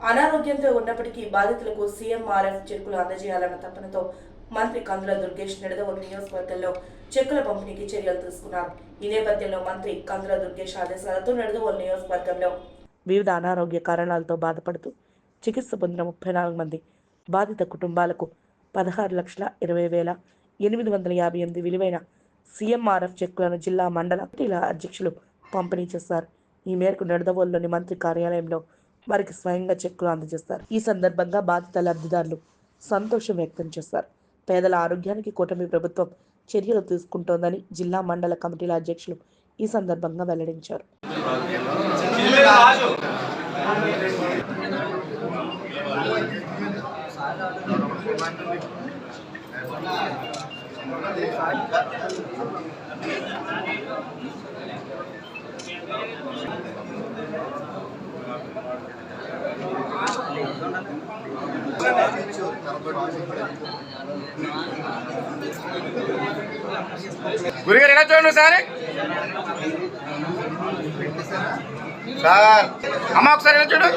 అనారోగ్యంతో ఉన్నప్పటికీ బాధితులకు సీఎంఆర్ఎఫ్ చెక్కులు అందజేయాలన్న తపనతో మంత్రి కందుల దుర్గేష్ నిడదవోలు నియోజకవర్గంలో చెక్కుల పంపిణీకి చర్యలు తీసుకున్నారు. ఈ నేపథ్యంలో మంత్రి కందుల దుర్గేష్ ఆదేశాలతో నిడదవోలు నియోజకవర్గంలో వివిధ అనారోగ్య కారణాలతో బాధపడుతూ చికిత్స పొందిన 34 మంది బాధిత కుటుంబాలకు 16,20,858 విలువైన సీఎంఆర్ఎఫ్ చెక్కులను జిల్లా మండల అధ్యక్షులు పంపిణీ చేశారు. ఈ మేరకు నిడదవోలులోని మంత్రి కార్యాలయంలో వారికి స్వయంగా చెక్కులు అందజేస్తారు. ఈ సందర్భంగా బాధిత లబ్ధిదారులు సంతోషం వ్యక్తం చేశారు. పేదల ఆరోగ్యానికి కూటమి ప్రభుత్వం చర్యలు తీసుకుంటోందని జిల్లా మండల కమిటీల అధ్యక్షులు ఈ సందర్భంగా వెల్లడించారు. గురిగారు ఎలా చూడండి సార్ సార్ అమ్మ ఒకసారి ఎలా చూడు.